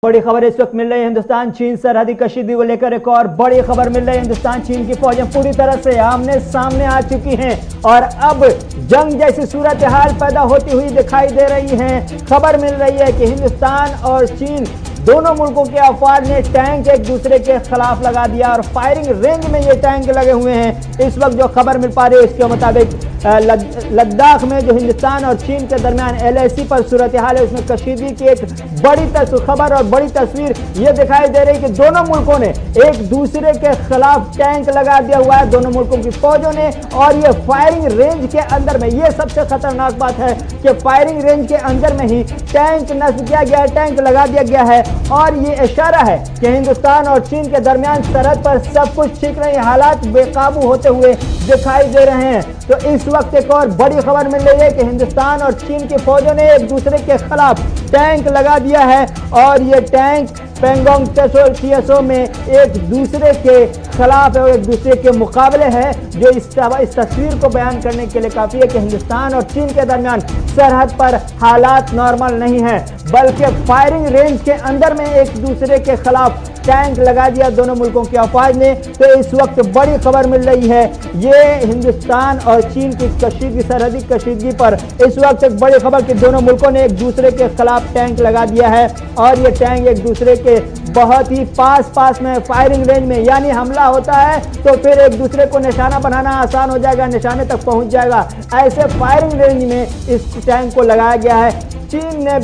बड़ी खबर इस वक्त मिल रही है हिंदुस्तान चीन सरहदी कशीदगी को लेकर। एक और बड़ी खबर मिल रही है, हिंदुस्तान चीन की फौजें पूरी तरह से आमने सामने आ चुकी हैं और अब जंग जैसी सूरत हाल पैदा होती हुई दिखाई दे रही है। खबर मिल रही है कि हिंदुस्तान और चीन दोनों मुल्कों के अफवाज ने टैंक एक दूसरे के खिलाफ लगा दिया और फायरिंग रेंज में ये टैंक लगे हुए हैं। इस वक्त जो खबर मिल पा रही है उसके मुताबिक लद्दाख में जो हिंदुस्तान और चीन के दरमियान LAC पर सूरत हाल है उसमें कशीदगी की एक बड़ी खबर और बड़ी तस्वीर ये दिखाई दे रही है कि दोनों मुल्कों ने एक दूसरे के खिलाफ टैंक लगा दिया हुआ है, दोनों मुल्कों की फौजों ने। और ये फायरिंग रेंज के अंदर में, ये सबसे खतरनाक बात है कि फायरिंग रेंज के अंदर में ही टैंक नस्ब किया गया है, टैंक लगा दिया गया है। और ये इशारा है कि हिंदुस्तान और चीन के दरमियान सरहद पर सब कुछ ठीक नहीं, हालात बेकाबू होते हुए दिखाई दे रहे हैं। तो इस वक्त एक और बड़ी खबर मिल रही है कि हिंदुस्तान और चीन की फौजों ने एक दूसरे के खिलाफ टैंक लगा दिया है और ये टैंक पेंगोंग TSO में एक दूसरे के खिलाफ है और एक दूसरे के मुकाबले है, जो इस तस्वीर को बयान करने के लिए काफी है कि हिंदुस्तान और चीन के दरमियान सरहद पर हालात नॉर्मल नहीं है, बल्कि फायरिंग रेंज के अंदर में एक दूसरे के खिलाफ टैंक लगा दिया दोनों मुल्कों की अफवाज ने। तो इस वक्त बड़ी खबर मिल रही है, ये हिंदुस्तान और चीन की सरहदी कशीदगी पर इस वक्त एक बड़ी खबर कि दोनों मुल्कों ने एक दूसरे के खिलाफ टैंक लगा दिया है और ये टैंक एक दूसरे के बहुत ही पास में फायरिंग रेंज में, यानी हमला होता है तो फिर एक दूसरे को निशाना बनाना आसान हो जाएगा, निशाने तक पहुंच जाएगा। ऐसे फायरिंग रेंज में इस टैंक को लगाया गया है। चीन ने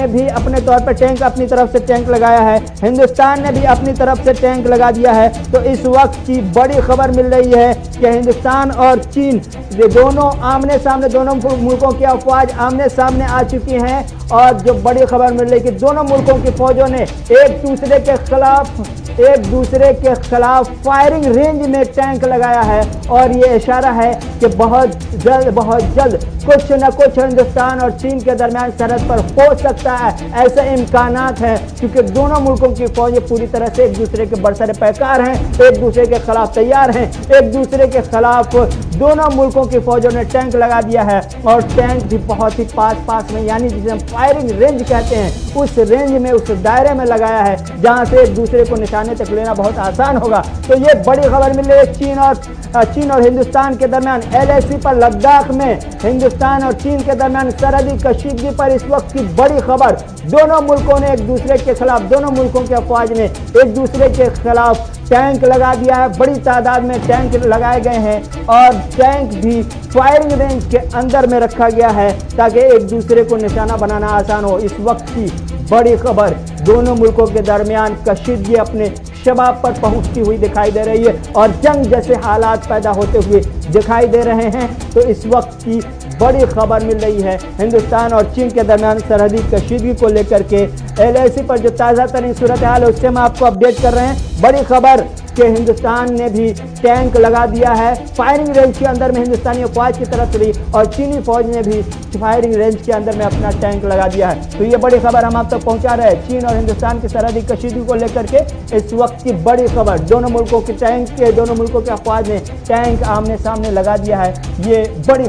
भी अपने तौर पर टैंक अपनी तरफ से टैंक लगाया है, हिंदुस्तान ने भी अपनी तरफ से टैंक लगा दिया है। तो इस वक्त की बड़ी खबर मिल रही है कि हिंदुस्तान और चीन ये दोनों आमने सामने, दोनों मुल्कों की अफवाज आमने सामने आ चुकी हैं। और जो बड़ी खबर मिल रही है कि दोनों मुल्कों की फौजों ने एक दूसरे के खिलाफ फायरिंग रेंज में टैंक लगाया है और ये इशारा है कि बहुत जल्द कुछ न कुछ हिंदुस्तान और चीन के दरमियान सरहद पर हो सकता है। ऐसे इम्कानात हैं क्योंकि दोनों मुल्कों की फौजें पूरी तरह से एक दूसरे के बरसरे पैकार हैं, एक दूसरे के खिलाफ तैयार हैं। एक दूसरे के खिलाफ दोनों मुल्कों की फौजों ने टैंक लगा दिया है और टैंक भी बहुत ही पास में, यानी जिसे हम फायरिंग रेंज कहते हैं, उस रेंज में, उस दायरे में लगाया है जहां से एक दूसरे को निशाने तक लेना बहुत आसान होगा। तो ये बड़ी खबर मिल रही है चीन और हिंदुस्तान के दरमियान LAC पर, लद्दाख में हिंदुस्तान और चीन के दरमियान सरहदी कशीदगी पर इस वक्त की बड़ी खबर। दोनों मुल्कों ने एक दूसरे के खिलाफ, दोनों मुल्कों के अफवाज ने एक दूसरे के खिलाफ टैंक लगा दिया है, बड़ी तादाद में टैंक लगाए गए हैं और टैंक भी फायरिंग रेंज के अंदर में रखा गया है ताकि एक दूसरे को निशाना बनाना आसान हो। इस वक्त की बड़ी खबर, दोनों मुल्कों के दरमियान कशीदगी अपने शबाब पर पहुंचती हुई दिखाई दे रही है और जंग जैसे हालात पैदा होते हुए दिखाई दे रहे हैं। तो इस वक्त की बड़ी खबर मिल रही है हिंदुस्तान और चीन के दरमियान सरहदी कशीदगी को लेकर के। LAC पर जो ताज़ा तरीन सूरत हाल है उससे हम आपको अपडेट कर रहे हैं। बड़ी खबर कि हिंदुस्तान ने भी टैंक लगा दिया है फायरिंग रेंज के अंदर में, हिंदुस्तानी फौज की तरफ से, और चीनी फौज ने भी फायरिंग रेंज के अंदर में अपना टैंक लगा दिया है। तो ये बड़ी खबर हम आप तक पहुंचा रहे हैं चीन और हिंदुस्तान की सरहदी कशीदगी को लेकर के। इस वक्त की बड़ी खबर, दोनों मुल्कों के टैंक के, दोनों मुल्कों के अफवाज ने टैंक आमने सामने लगा दिया है। ये बड़ी।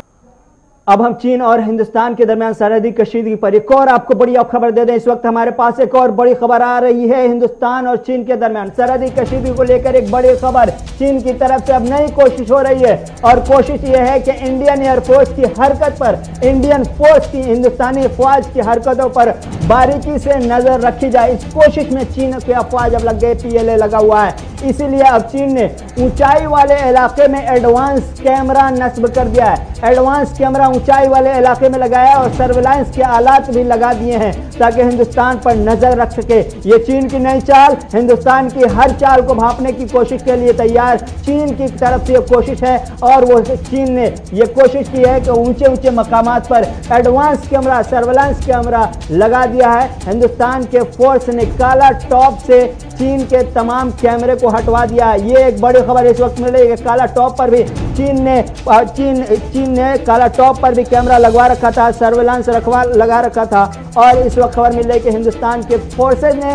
अब हम चीन और हिंदुस्तान के दरमियान सरहदी कशीदगी पर एक और आपको बड़ी खबर दे दें। इस वक्त हमारे पास एक और बड़ी खबर आ रही है, हिंदुस्तान और चीन के दरमियान सरहदी कशीदगी को लेकर एक बड़ी खबर। चीन की तरफ से अब नई कोशिश हो रही है और कोशिश यह है कि इंडियन एयरफोर्स की हरकत पर, इंडियन फोर्स की, हिंदुस्तानी फौज की हरकतों पर बारीकी से नजर रखी जाए। इस कोशिश में चीन के अफवाज अब लग गए, PLA लगा हुआ है, इसीलिए अब चीन ने ऊंचाई वाले इलाके में एडवांस कैमरा नस्ब कर दिया है। एडवांस कैमरा ऊंचाई वाले इलाके में लगाया और सर्विलांस के आलात भी लगा दिए हैं ताकि हिंदुस्तान पर नजर रख सके। ये चीन की नई चाल, हिंदुस्तान की हर चाल को भांपने की कोशिश के लिए तैयार चीन की तरफ से ये कोशिश है और वो चीन ने ये कोशिश की है कि ऊंचे मकामात पर एडवांस कैमरा, सर्विलांस कैमरा लगा दिया है। हिंदुस्तान के फोर्स ने काला टॉप से चीन के तमाम कैमरे को हटवा दिया। ये एक बड़ी खबर इस वक्त मिल रही है कि काला टॉप पर भी चीन ने काला टॉप पर भी कैमरा लगवा रखा था, सर्विलांस लगा रखा था। और इस वक्त खबर मिल रही है कि हिंदुस्तान के फोर्सेज ने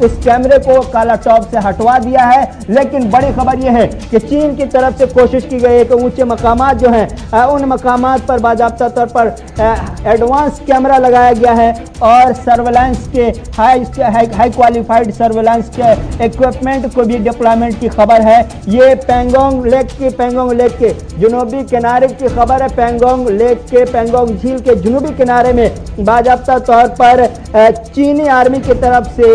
उस कैमरे को काला टॉप से हटवा दिया है। लेकिन बड़ी खबर यह है कि चीन की तरफ से कोशिश की गई है कि ऊंचे मकामात जो हैं उन मकामात पर बाज़ाब्ता तौर पर एडवांस कैमरा लगाया गया है और सर्विलांस के हाई क्वालिफाइड सर्विलांस के इक्विपमेंट को भी डिप्लॉयमेंट की खबर है। ये पेंगोंग लेक के जुनूबी किनारे की खबर है। पेंगोंग झील के जुनूबी किनारे में बाज़ाब्ता तौर पर चीनी आर्मी की तरफ से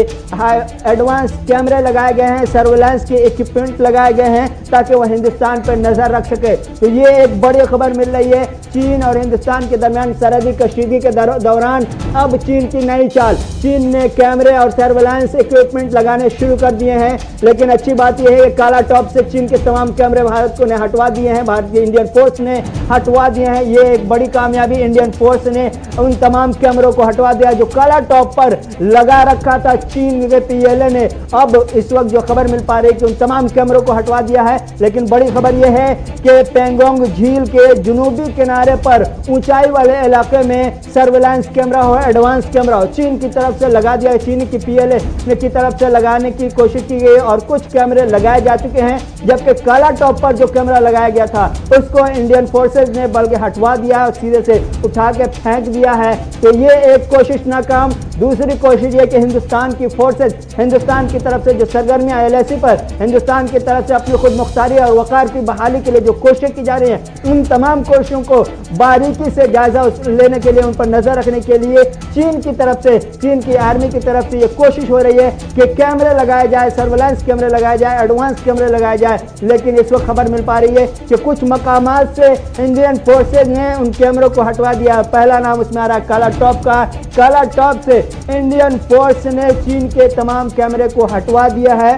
एडवांस कैमरे लगाए गए हैं, सर्विलांस के इक्विपमेंट लगाए गए हैं ताकि वह हिंदुस्तान पर नजर रख सके। तो ये एक बड़ी खबर मिल रही है चीन और हिंदुस्तान के दरमियान सरहदी कशीदगी के दौरान। अब चीन की नई चाल, चीन ने कैमरे और सर्विलांस इक्विपमेंट लगाने शुरू कर दिए हैं। लेकिन अच्छी बात यह है कि काला टॉप से चीन के तमाम कैमरे भारत को ने हटवा दिए हैं, भारतीय इंडियन फोर्स ने हटवा दिए हैं। ये एक बड़ी कामयाबी, इंडियन फोर्स ने उन तमाम कैमरों को हटवा दिया जो काला टॉप पर लगा रखा था चीन के PLA ने। अब इस वक्त जो खबर मिल पा रही है कि उन तमाम कैमरों को हटवा दिया है। लेकिन बड़ी खबर यह है कि पेंगोंग झील के जुनूबी किनारे पर ऊंचाई वाले इलाके में सर्विलांस कैमरा हो, एडवांस कैमरा हो, चीन की तरफ से लगा दिया है। चीन की PLA की तरफ से लगाने की कोशिश की गई और कुछ कैमरे लगाए जा चुके हैं, जबकि काला टॉप पर जो कैमरा लगाया गया था उसको इंडियन फोर्सेज ने बल्कि हटवा दिया और सीधे से उठा के फेंक दिया है। तो ये एक कोशिश नाकाम। दूसरी कोशिश ये कि हिंदुस्तान की फोर्सेज हिंदुस्तान की तरफ से जो सरगर्मियां LAC पर हिंदुस्तान की तरफ से अपनी खुद मुख्तारी और वकार की बहाली के लिए जो कोशिशें की जा रही हैं, उन तमाम कोशिशों को बारीकी से जायजा लेने के लिए, उन पर नजर रखने के लिए चीन की तरफ से, चीन की आर्मी की तरफ से ये कोशिश हो रही है कि कैमरे लगाए जाए, सर्विलांस कैमरे लगाए जाए, एडवांस कैमरे लगाए जाए। लेकिन इस वक्त खबर मिल पा रही है कि कुछ मकामात से इंडियन फोर्सेज ने उन कैमरों को हटवा दिया। पहला नाम उसमें आ रहा है काला टॉप का। काला टॉप से इंडियन फोर्स ने चीन के तमाम कैमरे को हटवा दिया है।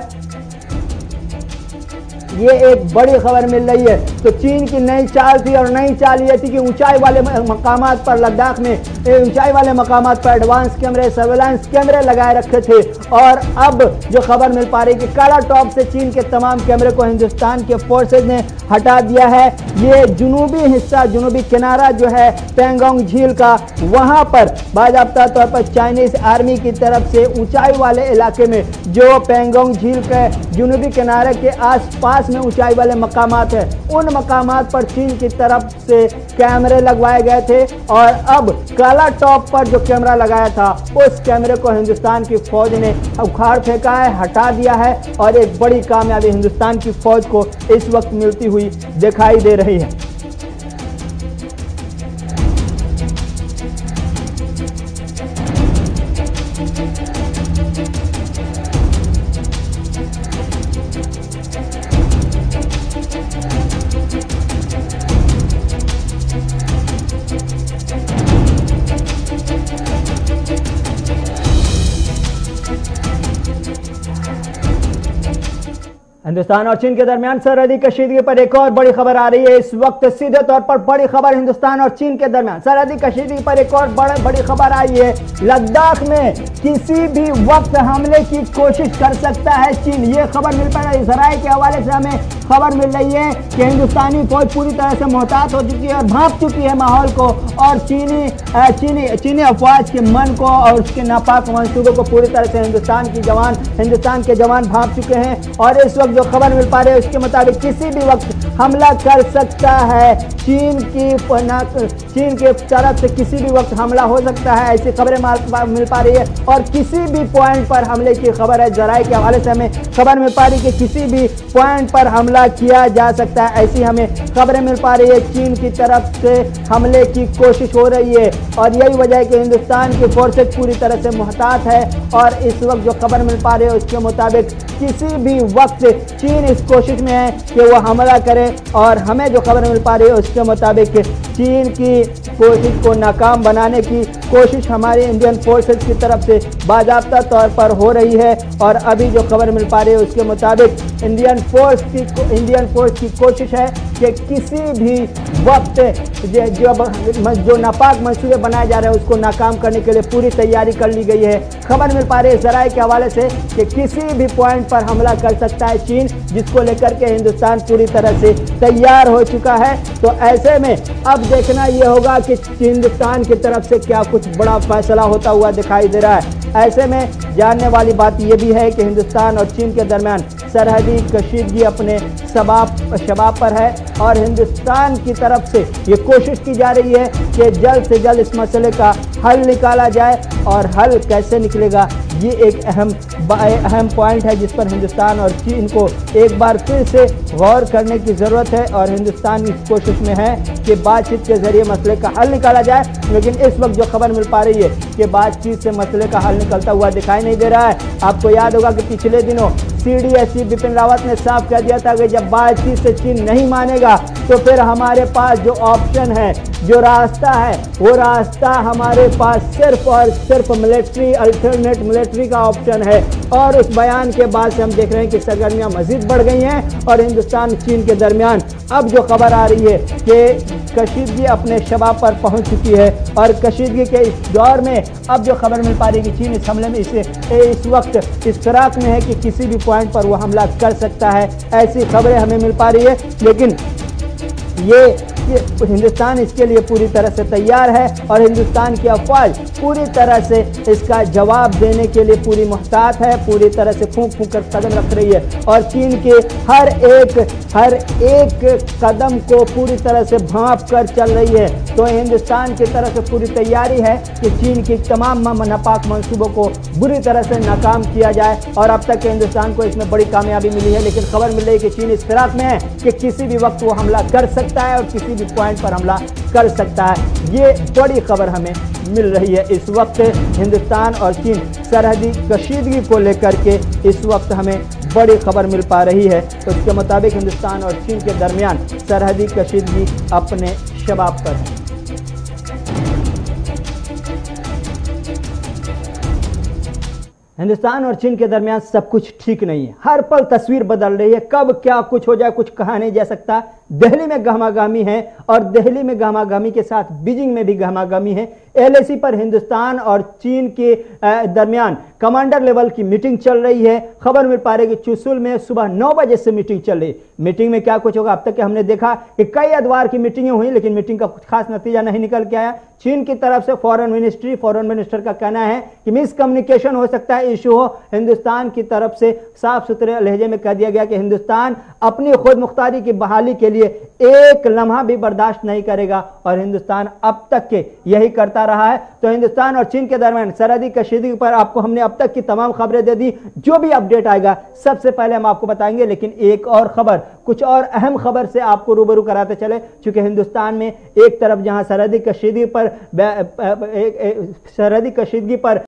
ये एक बड़ी खबर मिल रही है। तो चीन की नई चाल थी और नई चाल ये थी कि ऊंचाई वाले मकामात पर, लद्दाख में ऊंचाई वाले मकामात पर एडवांस कैमरे, सर्विलांस कैमरे लगाए रखे थे। और अब जो खबर मिल पा रही है कि काला टॉप से चीन के तमाम कैमरे को हिंदुस्तान के फोर्सेज ने हटा दिया है। ये जुनूबी हिस्सा, जुनूबी किनारा जो है पेंगोंग झील का, वहां पर बाज़ाब्ता तौर पर चाइनीज आर्मी की तरफ से ऊंचाई वाले इलाके में, जो पेंगोंग झील के जुनूबी किनारे के आसपास में ऊंचाई वाले मकामात है, उन मकामात पर चीन की तरफ से कैमरे लगवाए गए थे। और अब काला टॉप पर जो कैमरा लगाया था उस कैमरे को हिंदुस्तान की फौज ने उखाड़ फेंका है, हटा दिया है। और एक बड़ी कामयाबी हिंदुस्तान की फौज को इस वक्त मिलती हुई दिखाई दे रही है। हिंदुस्तान और चीन के दरमियान सरहदी कशीदगी पर एक और बड़ी खबर आ रही है। इस वक्त सीधे तौर पर बड़ी खबर हिंदुस्तान और चीन के दरमियान सरहदी कशीदगी पर एक और बड़ी खबर आई है। लद्दाख में किसी भी वक्त हमले की कोशिश कर सकता है चीन। ये खबर मिल पा रही है, जराये के हवाले से हमें खबर मिल रही है कि हिंदुस्तानी फौज पूरी तरह से मोहतात हो चुकी है और भांप चुकी है माहौल को, और चीनी अफवाज के मन को और उसके नापाक मंसूबों को पूरी तरह से हिंदुस्तान के जवान भांप चुके हैं। और इस वक्त जो खबर मिल पा रही है उसके मुताबिक किसी भी वक्त हमला कर सकता है चीन के तरफ से, किसी भी वक्त हमला हो सकता है, ऐसी खबरें मिल पा रही है। और किसी भी पॉइंट पर हमले की खबर है, जराये के हवाले से हमें खबर मिल पा रही है कि किसी भी पॉइंट पर हमला किया जा सकता है, ऐसी हमें खबरें मिल पा रही है। चीन की तरफ से हमले की कोशिश हो रही है और यही वजह है कि हिंदुस्तान की फोर्सेज पूरी तरह से मुहतात है। और इस वक्त जो खबर मिल पा रही है उसके मुताबिक किसी भी वक्त चीन इस कोशिश में है कि वो हमला करे। और हमें जो खबर मिल पा रही है उसके मुताबिक चीन की कोशिश को नाकाम बनाने की कोशिश हमारे इंडियन फोर्सेस की तरफ से बाज़ाब्ता तौर पर हो रही है। और अभी जो खबर मिल पा रही है उसके मुताबिक इंडियन फोर्स की कोशिश है कि किसी भी वक्त जो नापाक मंसूबे बनाए जा रहे हैं उसको नाकाम करने के लिए पूरी तैयारी कर ली गई है। खबर मिल पा रही है ज़राए के हवाले से कि किसी भी पॉइंट पर हमला कर सकता है चीन, जिसको लेकर के हिंदुस्तान पूरी तरह से तैयार हो चुका है। तो ऐसे में अब देखना यह होगा कि हिंदुस्तान की तरफ से क्या कुछ बड़ा फैसला होता हुआ दिखाई दे रहा है। ऐसे में जानने वाली बात यह भी है कि हिंदुस्तान और चीन के दरमियान सरहदी कशीदगी अपने शबाब पर है और हिंदुस्तान की तरफ से ये कोशिश की जा रही है कि जल्द से जल्द इस मसले का हल निकाला जाए। और हल कैसे निकलेगा ये एक अहम पॉइंट है जिस पर हिंदुस्तान और चीन को एक बार फिर से गौर करने की ज़रूरत है। और हिंदुस्तान इस कोशिश में है कि बातचीत के जरिए मसले का हल निकाला जाए, लेकिन इस वक्त जो खबर मिल पा रही है कि बातचीत से मसले का हल निकलता हुआ दिखाई नहीं दे रहा है। आपको याद होगा कि पिछले दिनों CDS बिपिन रावत ने साफ कह दिया था कि जब बातचीत से चीन नहीं मानेगा तो फिर हमारे पास जो ऑप्शन है, जो रास्ता है, वो रास्ता हमारे पास सिर्फ और सिर्फ मिलिट्री, अल्टरनेट मिलिट्री का ऑप्शन है। और उस बयान के बाद से हम देख रहे हैं कि सरगर्मियां मजीद बढ़ गई हैं और हिंदुस्तान चीन के दरमियान अब जो खबर आ रही है कि कशीदगी अपने शबाब पर पहुंच चुकी है। और कशीदगी के इस दौर में अब जो खबर मिल पा रही है कि चीन इस हमले में इस वक्त इस फिराक में है कि किसी भी पॉइंट पर वो हमला कर सकता है, ऐसी खबरें हमें मिल पा रही है। लेकिन ये हिंदुस्तान इसके लिए पूरी तरह से तैयार है और हिंदुस्तान की अफवाज पूरी तरह से इसका जवाब देने के लिए पूरी मुहतात है, पूरी तरह से फूंक फूंक कर कदम रख रही है और चीन के हर एक कदम को पूरी तरह से भांप कर चल रही है। तो हिंदुस्तान की तरफ से पूरी तैयारी है कि चीन की तमाम नापाक मंसूबों को बुरी तरह से नाकाम किया जाए। और अब तक हिंदुस्तान को इसमें बड़ी कामयाबी मिली है, लेकिन खबर मिल रही है कि चीन इस फिराक में है कि किसी भी वक्त वो हमला कर सकता है और किसी भी पॉइंट पर हमला कर सकता है। ये बड़ी खबर हमें मिल रही है। इस वक्त हिंदुस्तान और चीन सरहदी कशीदगी को लेकर के इस वक्त हमें बड़ी खबर मिल पा रही है। तो इसके मुताबिक हिंदुस्तान और चीन के दरमियान सरहदी कशीदगी अपने शबाब पर है। हिंदुस्तान और चीन के दरमियान सब कुछ ठीक नहीं है, हर पल तस्वीर बदल रही है, कब क्या कुछ हो जाए कुछ कहा नहीं जा सकता। दिल्ली में गहमागहमी है और दिल्ली में गहमागहमी के साथ बीजिंग में भी गहमागहमी है। LAC पर हिंदुस्तान और चीन के दरमियान कमांडर लेवल की मीटिंग चल रही है। खबर मिल पा रही है कि चुशुल में सुबह 9 बजे से मीटिंग चल रही है। मीटिंग में क्या कुछ होगा अब तक के हमने देखा कि कई अदवार की मीटिंगें हुई, लेकिन मीटिंग का कुछ खास नतीजा नहीं निकल के आया। चीन की तरफ से फॉरेन मिनिस्टर का कहना है कि मिसकम्युनिकेशन हो सकता है, इशू हो। हिंदुस्तान की तरफ से साफ सुथरे लहजे में कह दिया गया कि हिंदुस्तान अपनी खुद मुख्तारी की बहाली के लिए एक लम्हा भी बर्दाश्त नहीं करेगा और हिंदुस्तान अब तक के यही करता रहा है। तो हिंदुस्तान और चीन के दरमियान सरहदी कशीदगी पर आपको हमने अब तक की तमाम खबरें दे दी। जो भी अपडेट आएगा सबसे पहले हम आपको बताएंगे, लेकिन एक और खबर, कुछ और अहम खबर से आपको रूबरू कराते चले। चूंकि हिंदुस्तान में एक तरफ जहां सरहदी कशीदगी पर